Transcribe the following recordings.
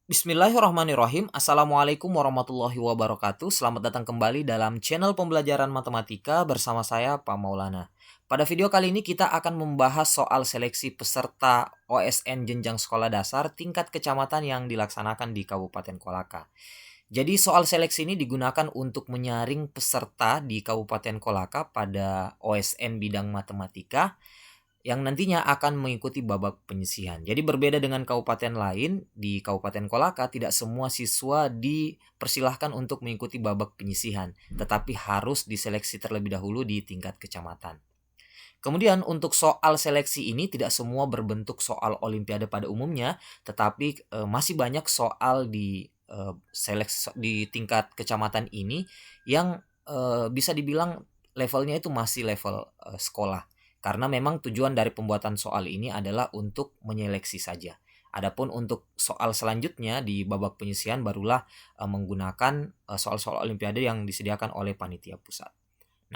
Bismillahirrahmanirrahim. Assalamualaikum warahmatullahi wabarakatuh. Selamat datang kembali dalam channel pembelajaran matematika bersama saya, Pak Maulana. Pada video kali ini kita akan membahas soal seleksi peserta OSN Jenjang Sekolah Dasar tingkat kecamatan yang dilaksanakan di Kabupaten Kolaka. Jadi soal seleksi ini digunakan untuk menyaring peserta di Kabupaten Kolaka pada OSN bidang matematika yang nantinya akan mengikuti babak penyisihan. Jadi berbeda dengan kabupaten lain, di Kabupaten Kolaka tidak semua siswa dipersilahkan untuk mengikuti babak penyisihan, tetapi harus diseleksi terlebih dahulu di tingkat kecamatan. Kemudian untuk soal seleksi ini tidak semua berbentuk soal olimpiade pada umumnya, tetapi masih banyak soal di seleksi di tingkat kecamatan ini yang bisa dibilang levelnya itu masih level sekolah. Karena memang tujuan dari pembuatan soal ini adalah untuk menyeleksi saja. Adapun untuk soal selanjutnya di babak penyisihan barulah menggunakan soal-soal olimpiade yang disediakan oleh panitia pusat.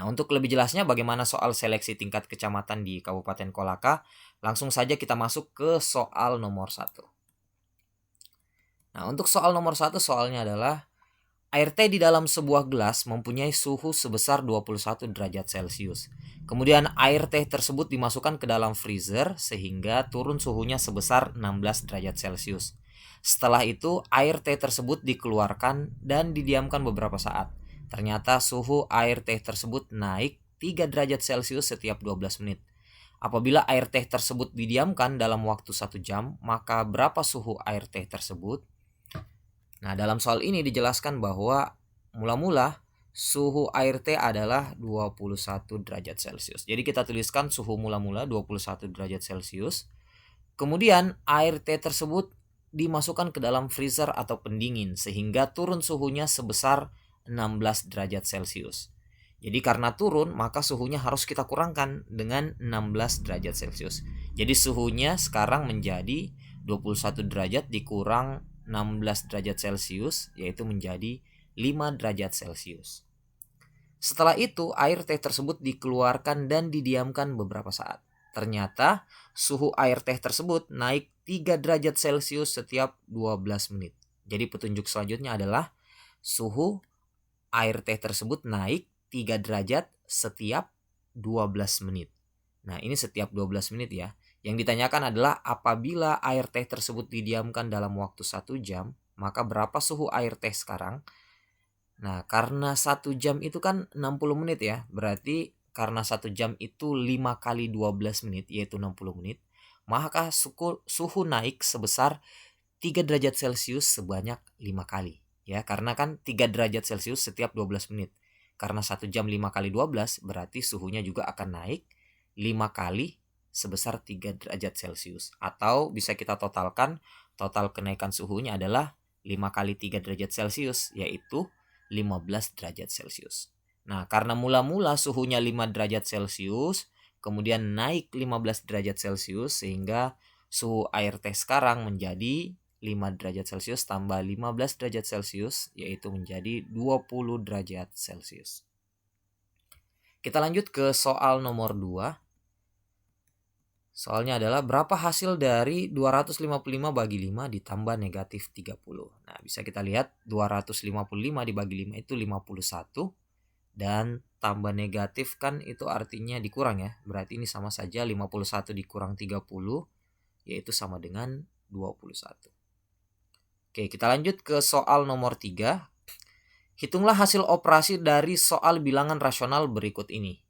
Nah, untuk lebih jelasnya bagaimana soal seleksi tingkat kecamatan di Kabupaten Kolaka, langsung saja kita masuk ke soal nomor 1. Nah, untuk soal nomor 1 soalnya adalah air teh di dalam sebuah gelas mempunyai suhu sebesar 21 derajat Celcius. Kemudian air teh tersebut dimasukkan ke dalam freezer sehingga turun suhunya sebesar 16 derajat Celcius. Setelah itu air teh tersebut dikeluarkan dan didiamkan beberapa saat. Ternyata suhu air teh tersebut naik 3 derajat Celcius setiap 12 menit. Apabila air teh tersebut didiamkan dalam waktu 1 jam, maka berapa suhu air teh tersebut? Nah, dalam soal ini dijelaskan bahwa mula-mula suhu air teh adalah 21 derajat Celcius. Jadi kita tuliskan suhu mula-mula 21 derajat Celcius. Kemudian air teh tersebut dimasukkan ke dalam freezer atau pendingin sehingga turun suhunya sebesar 16 derajat Celcius. Jadi karena turun maka suhunya harus kita kurangkan dengan 16 derajat Celcius. Jadi suhunya sekarang menjadi 21 derajat dikurang 16 derajat Celcius yaitu menjadi 5 derajat Celcius. Setelah itu air teh tersebut dikeluarkan dan didiamkan beberapa saat. Ternyata suhu air teh tersebut naik 3 derajat Celcius setiap 12 menit. Jadi petunjuk selanjutnya adalah suhu air teh tersebut naik 3 derajat setiap 12 menit. Nah, ini setiap 12 menit ya. Yang ditanyakan adalah apabila air teh tersebut didiamkan dalam waktu 1 jam, maka berapa suhu air teh sekarang? Nah, karena 1 jam itu kan 60 menit ya. Berarti karena 1 jam itu 5 kali 12 menit, yaitu 60 menit. Maka suhu naik sebesar 3 derajat Celcius sebanyak 5 kali. Ya, karena kan 3 derajat Celcius setiap 12 menit. Karena 1 jam 5 kali 12 berarti suhunya juga akan naik 5 kali sebesar 3 derajat Celcius. Atau bisa kita totalkan, total kenaikan suhunya adalah 5 kali 3 derajat Celcius, yaitu 15 derajat Celcius. Nah, karena mula-mula suhunya 5 derajat Celcius, kemudian naik 15 derajat Celcius sehingga suhu air teh sekarang menjadi 5 derajat Celcius tambah 15 derajat Celcius yaitu menjadi 20 derajat Celcius. Kita lanjut ke soal nomor 2. Soalnya adalah berapa hasil dari 255 bagi 5 ditambah negatif 30. Nah, bisa kita lihat 255 dibagi 5 itu 51. Dan tambah negatif kan itu artinya dikurang ya. Berarti ini sama saja 51 dikurang 30 yaitu sama dengan 21. Oke, kita lanjut ke soal nomor 3. Hitunglah hasil operasi dari soal bilangan rasional berikut ini.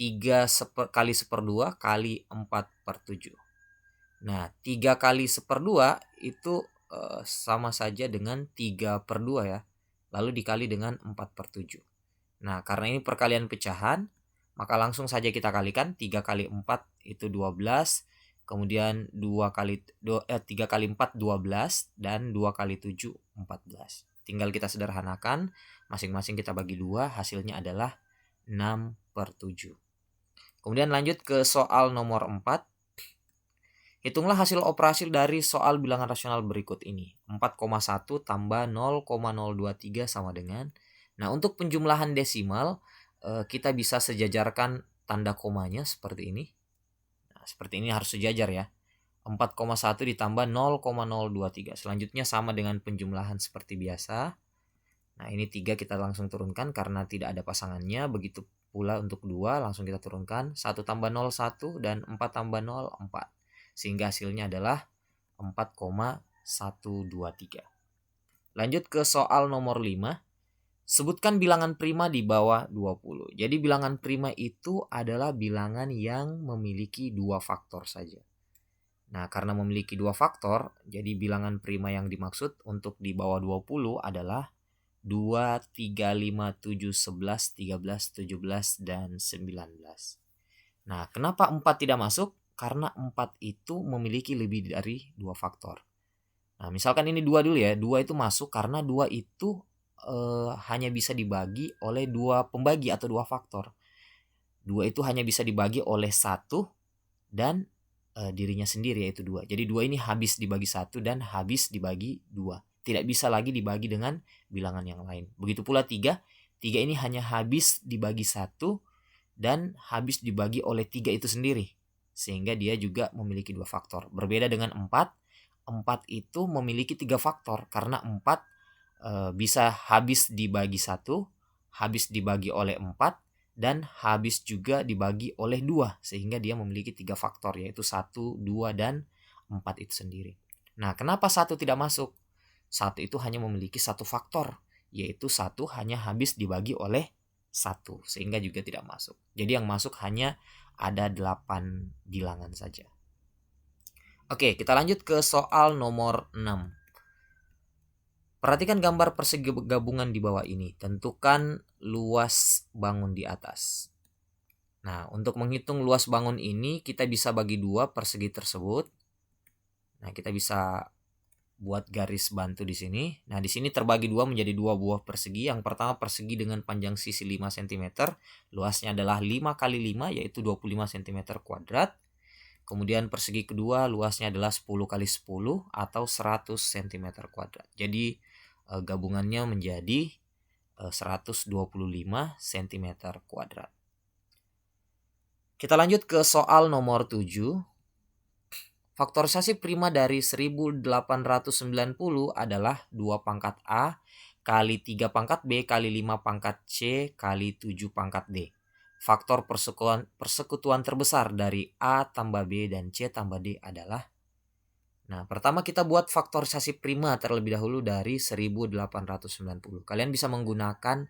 3 kali 1/2 kali 4/7. Nah, 3 kali 1/2 itu sama saja dengan 3/2 ya. Lalu dikali dengan 4/7. Nah, karena ini perkalian pecahan, maka langsung saja kita kalikan. 3 kali 4 itu 12. Kemudian 3 kali 4 12 dan 2 kali 7 14. Tinggal kita sederhanakan, masing-masing kita bagi 2, hasilnya adalah 6/7. Kemudian lanjut ke soal nomor 4. Hitunglah hasil operasi dari soal bilangan rasional berikut ini. 4,1 tambah 0,023 sama dengan. Nah, untuk penjumlahan desimal, kita bisa sejajarkan tanda komanya seperti ini. Nah, seperti ini harus sejajar ya. 4,1 ditambah 0,023. Selanjutnya sama dengan penjumlahan seperti biasa. Nah, ini 3 kita langsung turunkan karena tidak ada pasangannya. Begitu pula untuk 2 langsung kita turunkan. 1 tambah 0, 1 dan 4 tambah 0, 4. Sehingga hasilnya adalah 4,123. Lanjut ke soal nomor 5. Sebutkan bilangan prima di bawah 20. Jadi bilangan prima itu adalah bilangan yang memiliki 2 faktor saja. Nah, karena memiliki 2 faktor, jadi bilangan prima yang dimaksud untuk di bawah 20 adalah 2, 3, 5, 7, 11, 13, 17, dan 19. Nah, kenapa 4 tidak masuk? Karena 4 itu memiliki lebih dari 2 faktor. Nah, misalkan ini 2 dulu ya. 2 itu masuk karena 2 itu hanya bisa dibagi oleh 2 pembagi atau 2 faktor. 2 itu hanya bisa dibagi oleh 1 dan dirinya sendiri yaitu 2. Jadi 2 ini habis dibagi 1 dan habis dibagi 2. Tidak bisa lagi dibagi dengan bilangan yang lain. Begitu pula 3. 3 ini hanya habis dibagi 1 dan habis dibagi oleh 3 itu sendiri. Sehingga dia juga memiliki 2 faktor. Berbeda dengan 4. 4 itu memiliki 3 faktor karena 4 bisa habis dibagi 1, habis dibagi oleh 4, dan habis juga dibagi oleh 2 sehingga dia memiliki 3 faktor yaitu 1, 2, dan 4 itu sendiri. Nah, kenapa 1 tidak masuk? 1 itu hanya memiliki 1 faktor yaitu 1 hanya habis dibagi oleh 1 sehingga juga tidak masuk. Jadi yang masuk hanya ada 8 bilangan saja. Oke, kita lanjut ke soal nomor 6. Perhatikan gambar persegi gabungan di bawah ini. Tentukan luas bangun di atas. Nah, untuk menghitung luas bangun ini, kita bisa bagi 2 persegi tersebut. Nah, kita bisa buat garis bantu di sini. Nah, di sini terbagi 2 menjadi 2 buah persegi. Yang pertama persegi dengan panjang sisi 5 cm. Luasnya adalah 5 kali 5 yaitu 25 cm kuadrat. Kemudian persegi kedua luasnya adalah 10 kali 10 atau 100 cm kuadrat. Jadi gabungannya menjadi 125 cm kuadrat. Kita lanjut ke soal nomor 7. Faktorisasi prima dari 1890 adalah 2 pangkat A kali 3 pangkat B kali 5 pangkat C kali 7 pangkat D. Faktor persekutuan terbesar dari A tambah B dan C tambah D adalah. Nah, pertama kita buat faktorisasi prima terlebih dahulu dari 1890. Kalian bisa menggunakan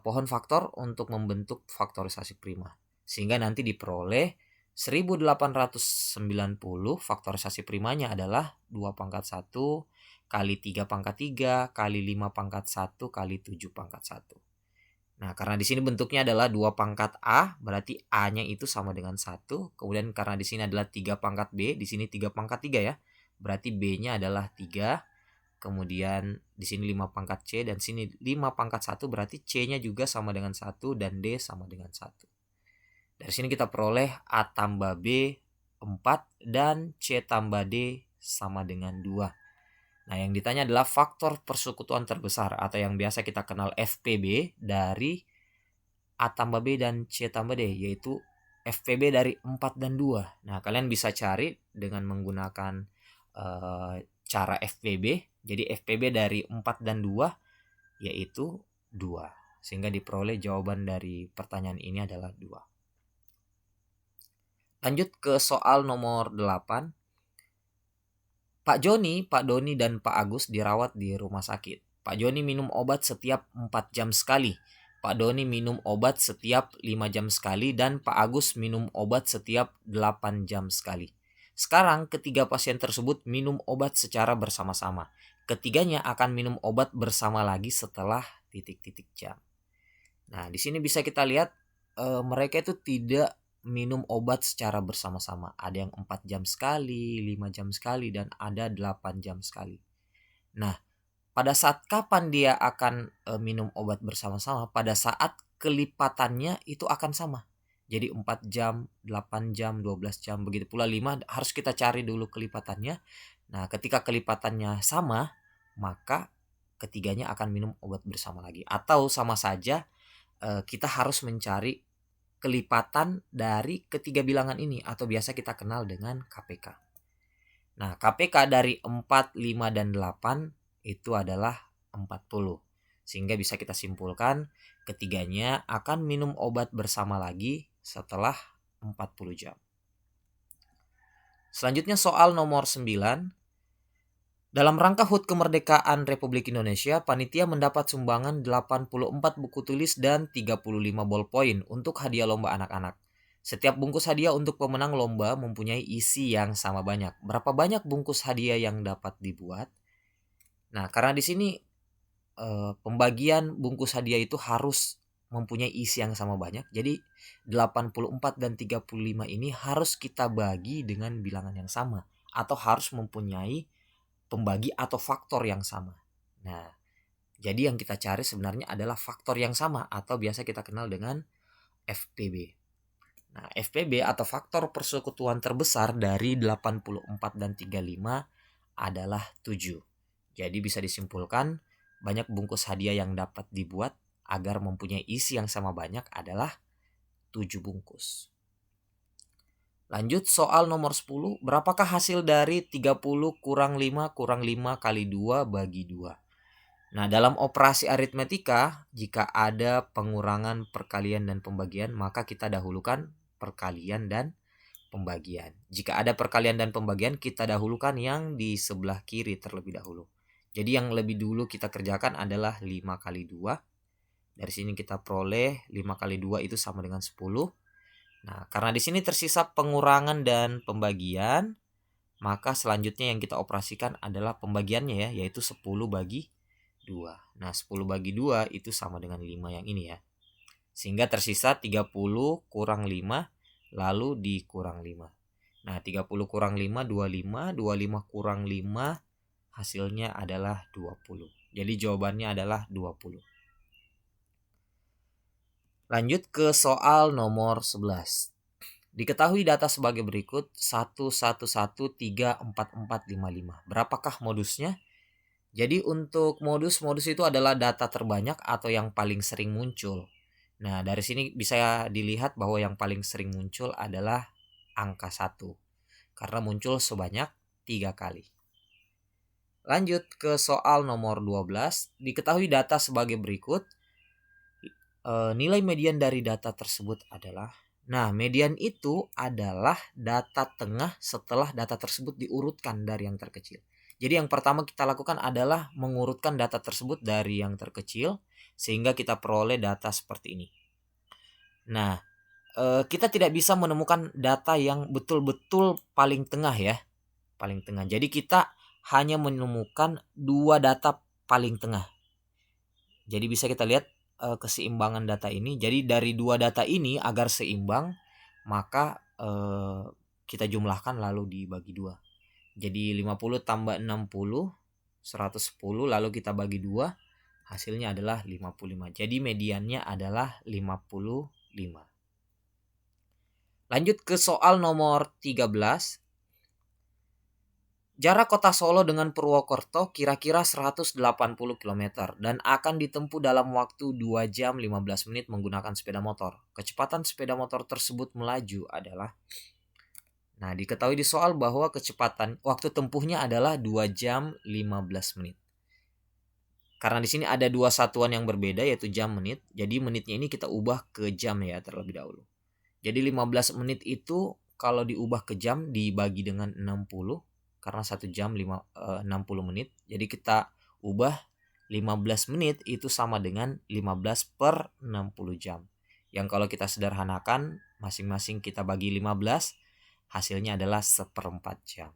pohon faktor untuk membentuk faktorisasi prima. Sehingga nanti diperoleh 1890 faktorisasi primanya adalah 2 pangkat 1 kali 3 pangkat 3 kali 5 pangkat 1 kali 7 pangkat 1. Nah, karena di sini bentuknya adalah 2 pangkat A, berarti A-nya itu sama dengan 1. Kemudian karena di sini adalah 3 pangkat B, di sini 3 pangkat 3 ya. Berarti B-nya adalah 3. Kemudian di sini 5 pangkat C dan sini 5 pangkat 1, berarti C-nya juga sama dengan 1 dan D sama dengan 1. Dari sini kita peroleh A tambah B 4 dan C tambah D sama dengan 2. Nah, yang ditanya adalah faktor persekutuan terbesar atau yang biasa kita kenal FPB dari A tambah B dan C tambah D, yaitu FPB dari 4 dan 2. Nah, kalian bisa cari dengan menggunakan cara FPB. Jadi FPB dari 4 dan 2 yaitu 2. Sehingga diperoleh jawaban dari pertanyaan ini adalah 2. Lanjut ke soal nomor 8. Pak Joni, Pak Doni, dan Pak Agus dirawat di rumah sakit. Pak Joni minum obat setiap 4 jam sekali. Pak Doni minum obat setiap 5 jam sekali. Dan Pak Agus minum obat setiap 8 jam sekali. Sekarang ketiga pasien tersebut minum obat secara bersama-sama. Ketiganya akan minum obat bersama lagi setelah titik-titik jam. Nah, di sini bisa kita lihat mereka itu tidak minum obat secara bersama-sama. Ada yang 4 jam sekali, 5 jam sekali, dan ada 8 jam sekali. Nah, pada saat kapan dia akan minum obat bersama-sama? Pada saat kelipatannya itu akan sama. Jadi 4 jam, 8 jam, 12 jam, begitu pula 5 harus kita cari dulu kelipatannya. Nah, ketika kelipatannya sama, maka ketiganya akan minum obat bersama lagi. Atau sama saja kita harus mencari kelipatan dari ketiga bilangan ini atau biasa kita kenal dengan KPK. Nah, KPK dari 4, 5, dan 8 itu adalah 40. Sehingga bisa kita simpulkan ketiganya akan minum obat bersama lagi setelah 40 jam. Selanjutnya soal nomor 9. Dalam rangka HUT Kemerdekaan Republik Indonesia, panitia mendapat sumbangan 84 buku tulis dan 35 ballpoint untuk hadiah lomba anak-anak. Setiap bungkus hadiah untuk pemenang lomba mempunyai isi yang sama banyak. Berapa banyak bungkus hadiah yang dapat dibuat? Nah, karena di sini pembagian bungkus hadiah itu harus mempunyai isi yang sama banyak. Jadi 84 dan 35 ini harus kita bagi dengan bilangan yang sama atau harus mempunyai pembagi atau faktor yang sama. Nah, jadi yang kita cari sebenarnya adalah faktor yang sama atau biasa kita kenal dengan FPB. Nah, FPB atau faktor persekutuan terbesar dari 84 dan 35 adalah 7. Jadi bisa disimpulkan banyak bungkus hadiah yang dapat dibuat agar mempunyai isi yang sama banyak adalah 7 bungkus. Lanjut soal nomor 10. Berapakah hasil dari 30 kurang 5 kurang 5 kali 2 bagi 2? Nah, dalam operasi aritmetika, jika ada pengurangan, perkalian, dan pembagian, maka kita dahulukan perkalian dan pembagian. Jika ada perkalian dan pembagian, kita dahulukan yang di sebelah kiri terlebih dahulu. Jadi yang lebih dulu kita kerjakan adalah 5 kali 2. Dari sini kita peroleh 5 kali 2 itu sama dengan 10. Nah, karena di sini tersisa pengurangan dan pembagian, maka selanjutnya yang kita operasikan adalah pembagiannya ya, yaitu 10 bagi 2. Nah, 10 bagi 2 itu sama dengan 5 yang ini ya. Sehingga tersisa 30 kurang 5 lalu dikurang 5. Nah, 30 kurang 5 25, 25 kurang 5 hasilnya adalah 20. Jadi jawabannya adalah 20. Lanjut ke soal nomor 11. Diketahui data sebagai berikut 111344455. Berapakah modusnya? Jadi untuk modus itu adalah data terbanyak atau yang paling sering muncul. Nah, dari sini bisa dilihat bahwa yang paling sering muncul adalah angka 1. Karena muncul sebanyak 3 kali. Lanjut ke soal nomor 12. Diketahui data sebagai berikut. Nilai median dari data tersebut adalah. Nah, median itu adalah data tengah setelah data tersebut diurutkan dari yang terkecil. Jadi yang pertama kita lakukan adalah mengurutkan data tersebut dari yang terkecil sehingga kita peroleh data seperti ini. Nah, kita tidak bisa menemukan data yang betul-betul paling tengah ya. Paling tengah. Jadi kita hanya menemukan 2 data paling tengah. Jadi bisa kita lihat keseimbangan data ini. Jadi dari 2 data ini agar seimbang maka kita jumlahkan lalu dibagi 2. Jadi 50 tambah 60 110 lalu kita bagi 2 hasilnya adalah 55. Jadi mediannya adalah 55. Lanjut ke soal nomor 13. Jarak kota Solo dengan Purwokerto kira-kira 180 km dan akan ditempuh dalam waktu 2 jam 15 menit menggunakan sepeda motor. Kecepatan sepeda motor tersebut melaju adalah. Nah, diketahui di soal bahwa kecepatan waktu tempuhnya adalah 2 jam 15 menit. Karena di sini ada 2 satuan yang berbeda yaitu jam menit. Jadi menitnya ini kita ubah ke jam ya terlebih dahulu. Jadi 15 menit itu kalau diubah ke jam dibagi dengan 60. Karena 1 jam 60 menit. Jadi kita ubah 15 menit itu sama dengan 15 per 60 jam. Yang kalau kita sederhanakan masing-masing kita bagi 15, hasilnya adalah 1/4 jam.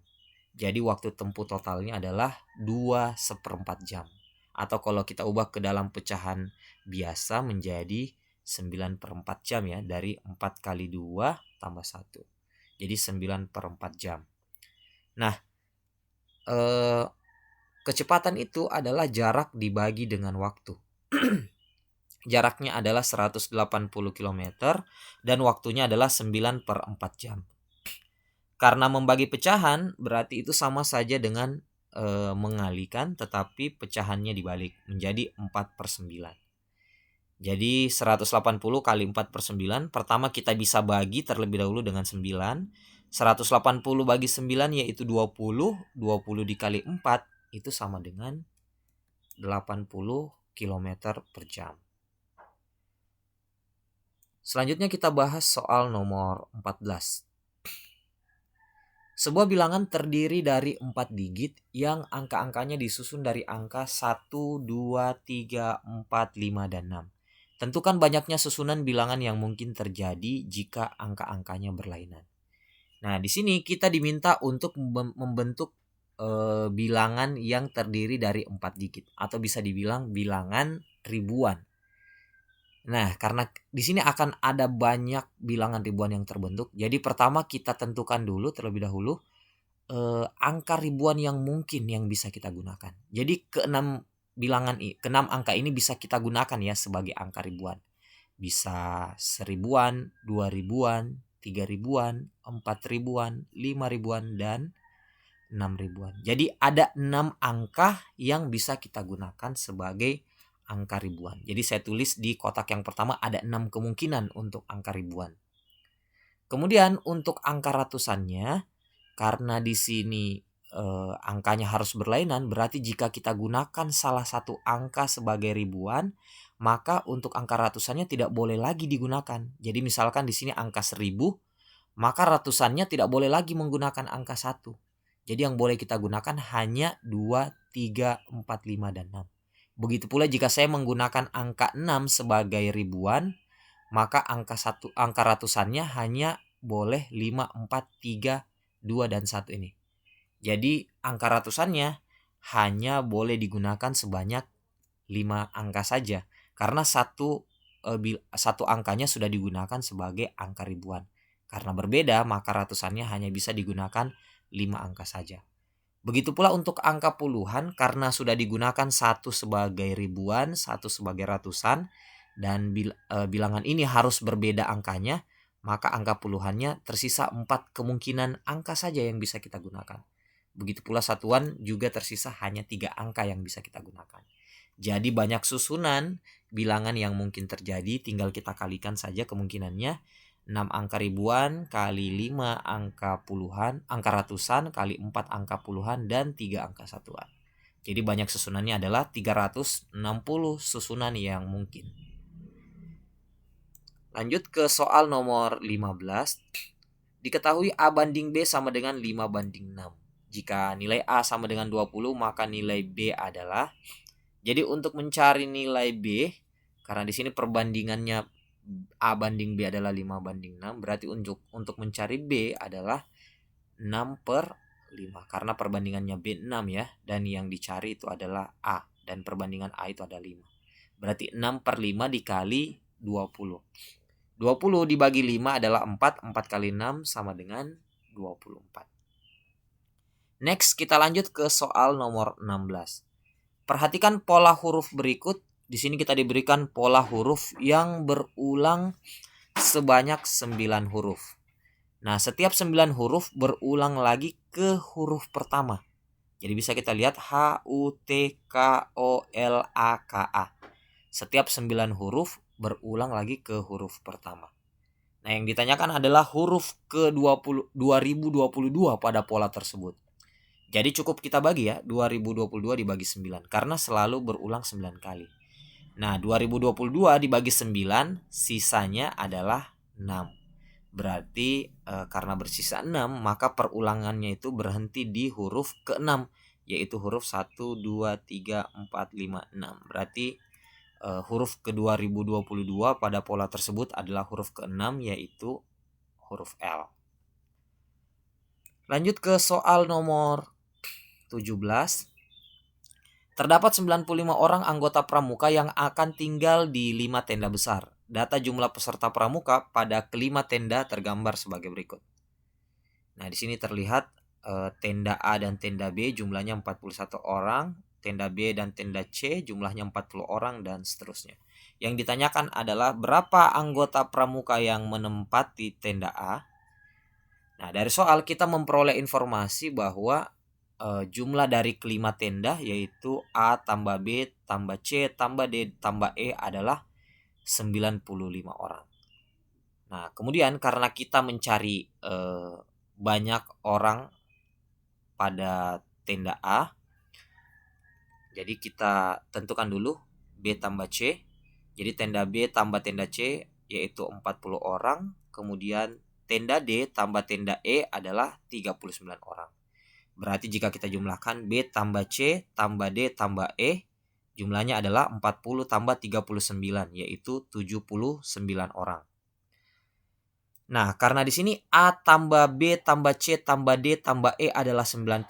Jadi waktu tempuh totalnya adalah 2/4 jam. Atau kalau kita ubah ke dalam pecahan biasa menjadi 9/4 jam ya. Dari 4 kali 2 tambah 1. Jadi 9/4 jam. Nah, kecepatan itu adalah jarak dibagi dengan waktu. Jaraknya adalah 180 km dan waktunya adalah 9/4 jam. Karena membagi pecahan berarti itu sama saja dengan mengalikan tetapi pecahannya dibalik menjadi 4/9. Jadi 180 kali 4/9. Pertama kita bisa bagi terlebih dahulu dengan 9. 180 bagi 9 yaitu 20. 20 dikali 4 itu sama dengan 80 km per jam. Selanjutnya kita bahas soal nomor 14. Sebuah bilangan terdiri dari 4 digit yang angka-angkanya disusun dari angka 1, 2, 3, 4, 5, dan 6. Tentukan banyaknya susunan bilangan yang mungkin terjadi jika angka-angkanya berlainan. Nah, di sini kita diminta untuk membentuk bilangan yang terdiri dari 4 digit atau bisa dibilang bilangan ribuan. Nah, karena di sini akan ada banyak bilangan ribuan yang terbentuk, jadi pertama kita tentukan dulu terlebih dahulu angka ribuan yang mungkin yang bisa kita gunakan. Jadi keenam angka ini bisa kita gunakan ya sebagai angka ribuan. Bisa 1000-an, 2000-an, 3000-an, 4000-an, 5000-an, dan 6000-an. Jadi ada 6 angka yang bisa kita gunakan sebagai angka ribuan. Jadi saya tulis di kotak yang pertama ada 6 kemungkinan untuk angka ribuan. Kemudian untuk angka ratusannya, karena di sini angkanya harus berlainan, berarti jika kita gunakan salah satu angka sebagai ribuan, maka untuk angka ratusannya tidak boleh lagi digunakan. Jadi misalkan di sini angka 1000, maka ratusannya tidak boleh lagi menggunakan angka 1. Jadi yang boleh kita gunakan hanya 2, 3, 4, 5, dan 6. Begitu pula jika saya menggunakan angka 6 sebagai ribuan, maka angka ratusannya hanya boleh 5, 4, 3, 2, dan 1 ini. Jadi angka ratusannya hanya boleh digunakan sebanyak 5 angka saja. Karena satu angkanya sudah digunakan sebagai angka ribuan. Karena berbeda, maka ratusannya hanya bisa digunakan 5 angka saja. Begitu pula untuk angka puluhan, karena sudah digunakan satu sebagai ribuan, satu sebagai ratusan, dan bilangan ini harus berbeda angkanya, maka angka puluhannya tersisa 4 kemungkinan angka saja yang bisa kita gunakan. Begitu pula satuan juga tersisa hanya 3 angka yang bisa kita gunakan. Jadi banyak susunan bilangan yang mungkin terjadi, tinggal kita kalikan saja kemungkinannya. 6 angka ribuan kali 5 angka puluhan, angka ratusan kali 4 angka puluhan, dan 3 angka satuan. Jadi banyak susunannya adalah 360 susunan yang mungkin. Lanjut ke soal nomor 15. Diketahui A banding B sama dengan 5 banding 6. Jika nilai A sama dengan 20, maka nilai B adalah. Jadi untuk mencari nilai B, karena di sini perbandingannya A banding B adalah 5 banding 6, berarti untuk mencari B adalah 6/5, karena perbandingannya B 6 ya, dan yang dicari itu adalah A, dan perbandingan A itu ada 5. Berarti 6/5 dikali 20. 20 dibagi 5 adalah 4, 4 kali 6 sama dengan 24. Next, kita lanjut ke soal nomor 16. Perhatikan pola huruf berikut. Di sini kita diberikan pola huruf yang berulang sebanyak 9 huruf. Nah, setiap 9 huruf berulang lagi ke huruf pertama. Jadi bisa kita lihat H, U, T, K, O, L, A, K, A. Setiap 9 huruf berulang lagi ke huruf pertama. Nah, yang ditanyakan adalah huruf ke-20 2022 pada pola tersebut. Jadi cukup kita bagi ya, 2022 dibagi 9 karena selalu berulang 9 kali. Nah, 2022 dibagi 9, sisanya adalah 6. Berarti karena bersisa 6, maka perulangannya itu berhenti di huruf ke-6, yaitu huruf 1, 2, 3, 4, 5, 6. Berarti huruf ke-2022 pada pola tersebut adalah huruf ke-6, yaitu huruf L. Lanjut ke soal nomor 17. Terdapat 95 orang anggota pramuka yang akan tinggal di 5 tenda besar. Data jumlah peserta pramuka pada kelima tenda tergambar sebagai berikut. Nah, di sini terlihat tenda A dan tenda B jumlahnya 41 orang, tenda B dan tenda C jumlahnya 40 orang, dan seterusnya. Yang ditanyakan adalah berapa anggota pramuka yang menempati tenda A. Nah, dari soal kita memperoleh informasi bahwa jumlah dari kelima tenda yaitu A tambah B tambah C tambah D tambah E adalah 95 orang. Nah, kemudian karena kita mencari banyak orang pada tenda A. Jadi kita tentukan dulu B tambah C. Jadi tenda B tambah tenda C yaitu 40 orang. Kemudian tenda D tambah tenda E adalah 39 orang. Berarti jika kita jumlahkan B tambah C tambah D tambah E, jumlahnya adalah 40 tambah 39 yaitu 79 orang. Nah, karena di sini A tambah B tambah C tambah D tambah E adalah 95.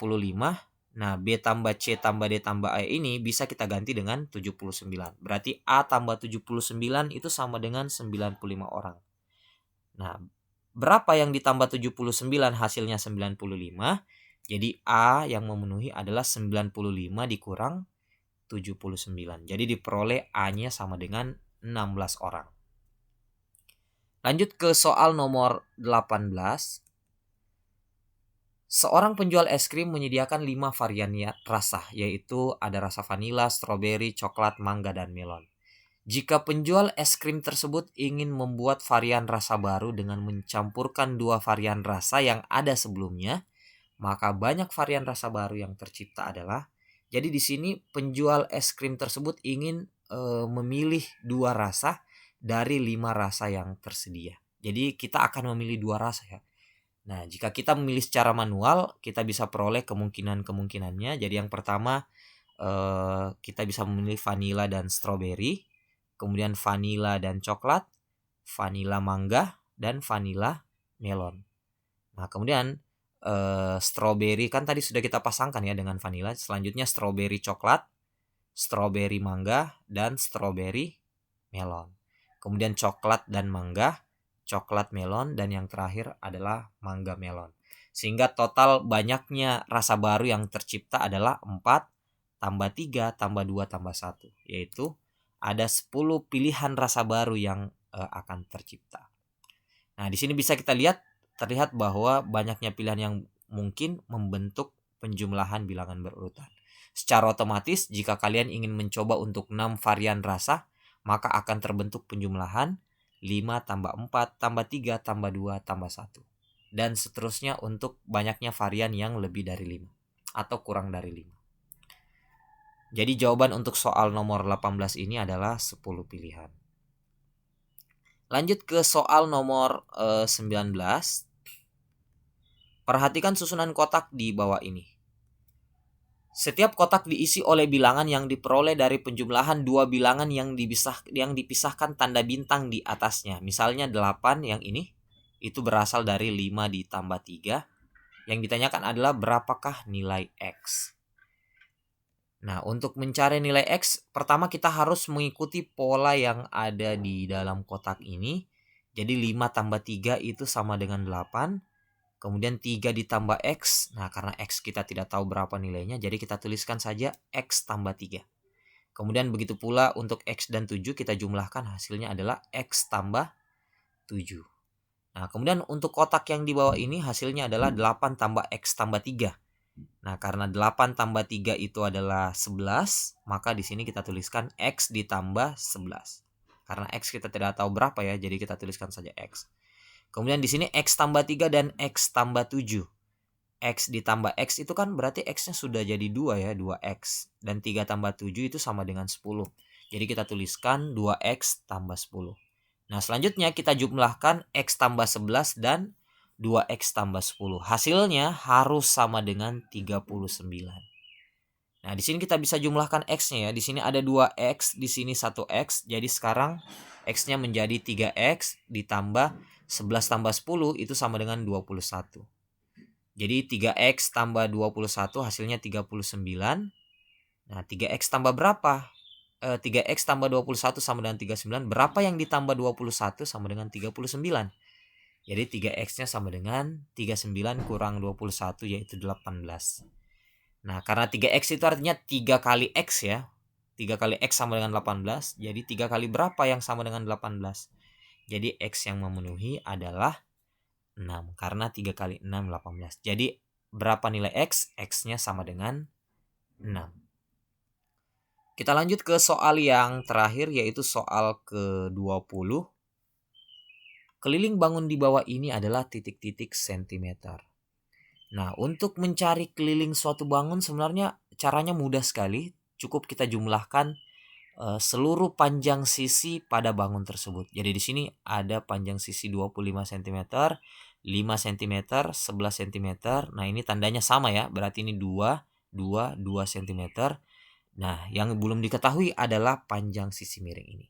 Nah, B tambah C tambah D tambah E ini bisa kita ganti dengan 79. Berarti A tambah 79 itu sama dengan 95 orang. Nah, berapa yang ditambah 79 hasilnya 95? Jadi A yang memenuhi adalah 95 dikurang 79. Jadi diperoleh A-nya sama dengan 16 orang. Lanjut ke soal nomor 18. Seorang penjual es krim menyediakan 5 varian rasa, yaitu ada rasa vanila, stroberi, coklat, mangga, dan melon. Jika penjual es krim tersebut ingin membuat varian rasa baru dengan mencampurkan 2 varian rasa yang ada sebelumnya, maka banyak varian rasa baru yang tercipta adalah. Jadi di sini penjual es krim tersebut ingin memilih 2 rasa dari 5 rasa yang tersedia. Jadi kita akan memilih 2 rasa ya. Nah, jika kita memilih secara manual, kita bisa peroleh kemungkinan-kemungkinannya. Jadi yang pertama, kita bisa memilih vanila dan stroberi, kemudian vanila dan coklat, vanila mangga, dan vanila melon. Nah, kemudian stroberi kan tadi sudah kita pasangkan ya dengan vanila. Selanjutnya stroberi coklat, stroberi mangga, dan stroberi melon. Kemudian coklat dan mangga, coklat melon, dan yang terakhir adalah mangga melon. Sehingga total banyaknya rasa baru yang tercipta adalah 4 tambah 3 tambah 2 tambah 1. Yaitu ada 10 pilihan rasa baru yang akan tercipta. Nah, di sini bisa kita terlihat bahwa banyaknya pilihan yang mungkin membentuk penjumlahan bilangan berurutan. Secara otomatis, jika kalian ingin mencoba untuk 6 varian rasa, maka akan terbentuk penjumlahan 5 tambah 4 tambah 3 tambah 2 tambah 1. Dan seterusnya untuk banyaknya varian yang lebih dari 5 atau kurang dari 5. Jadi jawaban untuk soal nomor 18 ini adalah 10 pilihan. Lanjut ke soal nomor 19. Perhatikan susunan kotak di bawah ini. Setiap kotak diisi oleh bilangan yang diperoleh dari penjumlahan 2 bilangan yang dipisahkan tanda bintang di atasnya. Misalnya 8 yang ini, itu berasal dari 5 ditambah 3. Yang ditanyakan adalah berapakah nilai X. Nah, untuk mencari nilai X, pertama kita harus mengikuti pola yang ada di dalam kotak ini. Jadi 5 tambah 3 itu sama dengan 8. Kemudian 3 ditambah X. Nah, karena X kita tidak tahu berapa nilainya, jadi kita tuliskan saja X tambah 3. Kemudian begitu pula untuk X dan 7 kita jumlahkan, hasilnya adalah X tambah 7. Nah, kemudian untuk kotak yang di bawah ini hasilnya adalah 8 tambah X tambah 3. Nah, karena 8 tambah 3 itu adalah 11, maka di sini kita tuliskan X ditambah 11. Karena X kita tidak tahu berapa ya, jadi kita tuliskan saja X. Kemudian di sini X tambah 3 dan X tambah 7. X ditambah X itu kan berarti X-nya sudah jadi 2 ya, 2X. Dan 3 tambah 7 itu sama dengan 10. Jadi kita tuliskan 2X tambah 10. Nah, selanjutnya kita jumlahkan X tambah 11 dan 2X tambah 10. Hasilnya harus sama dengan 39. Nah, di sini kita bisa jumlahkan X-nya ya. Di sini ada 2X, di sini 1X. Jadi sekarang X-nya menjadi 3X ditambah 11 tambah 10 itu sama dengan 21. Jadi 3X tambah 21 hasilnya 39. Nah, 3X tambah berapa? 3X tambah 21 sama dengan 39. Berapa yang ditambah 21 sama dengan 39? Jadi 3X-nya sama dengan 39 kurang 21 yaitu 18. Nah, karena 3X itu artinya 3 kali X ya. 3 kali X sama dengan 18. Jadi 3 kali berapa yang sama dengan 18? Jadi X yang memenuhi adalah 6. Karena 3 kali 6, 18. Jadi berapa nilai X? X-nya sama dengan 6. Kita lanjut ke soal yang terakhir yaitu soal ke-20. Keliling bangun di bawah ini adalah titik-titik sentimeter. Nah, untuk mencari keliling suatu bangun sebenarnya caranya mudah sekali. Cukup kita jumlahkan seluruh panjang sisi pada bangun tersebut. Jadi di sini ada panjang sisi 25 cm, 5 cm, 11 cm. Nah, ini tandanya sama ya. Berarti ini 2 cm. Nah, yang belum diketahui adalah panjang sisi miring ini.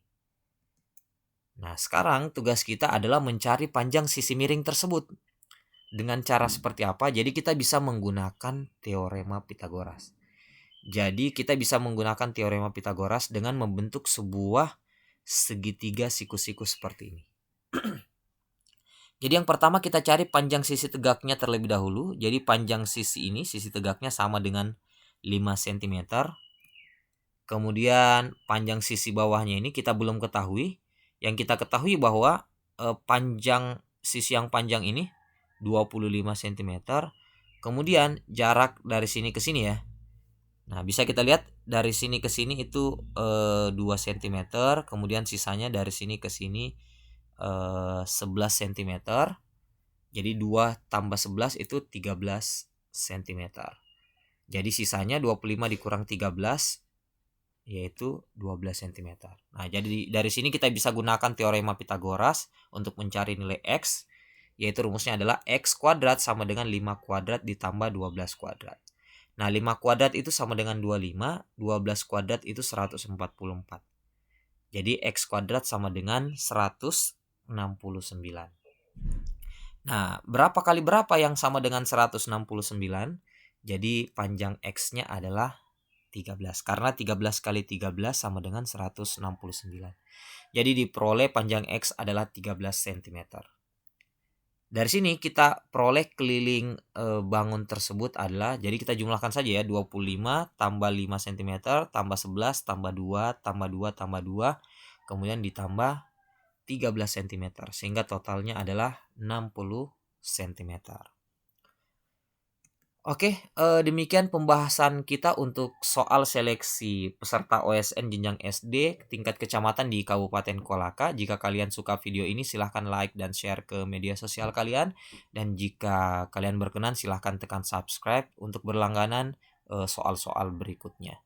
Nah, sekarang tugas kita adalah mencari panjang sisi miring tersebut. Dengan cara seperti apa? Jadi kita bisa menggunakan teorema Pitagoras. Jadi kita bisa menggunakan teorema Pitagoras dengan membentuk sebuah segitiga siku-siku seperti ini. Jadi yang pertama kita cari panjang sisi tegaknya terlebih dahulu. Jadi panjang sisi ini, sisi tegaknya sama dengan 5 cm. Kemudian panjang sisi bawahnya ini kita belum ketahui. Yang kita ketahui bahwa panjang sisi yang panjang ini 25 cm. Kemudian jarak dari sini ke sini ya. Nah, bisa kita lihat dari sini ke sini itu 2 cm, kemudian sisanya dari sini ke sini 11 cm. Jadi 2 tambah 11 itu 13 cm. Jadi sisanya 25 dikurang 13 yaitu 12 cm. Nah, jadi dari sini kita bisa gunakan teorema Pitagoras untuk mencari nilai X, yaitu rumusnya adalah X kuadrat sama dengan 5 kuadrat ditambah 12 kuadrat. Nah, 5 kuadrat itu sama dengan 25, 12 kuadrat itu 144. Jadi X kuadrat sama dengan 169. Nah, berapa kali berapa yang sama dengan 169? Jadi panjang X-nya adalah 13. Karena 13 kali 13 sama dengan 169. Jadi diperoleh panjang X adalah 13 cm. Dari sini kita peroleh keliling bangun tersebut adalah, jadi kita jumlahkan saja ya, 25 tambah 5 cm tambah 11 tambah 2 tambah 2 tambah 2 kemudian ditambah 13 cm sehingga totalnya adalah 60 cm. Oke, demikian pembahasan kita untuk soal seleksi peserta OSN jenjang SD tingkat kecamatan di Kabupaten Kolaka. Jika kalian suka video ini silahkan like dan share ke media sosial kalian. Dan jika kalian berkenan silahkan tekan subscribe untuk berlangganan soal-soal berikutnya.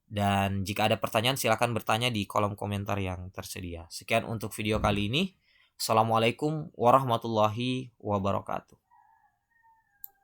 Dan jika ada pertanyaan silahkan bertanya di kolom komentar yang tersedia. Sekian untuk video kali ini. Assalamualaikum warahmatullahi wabarakatuh.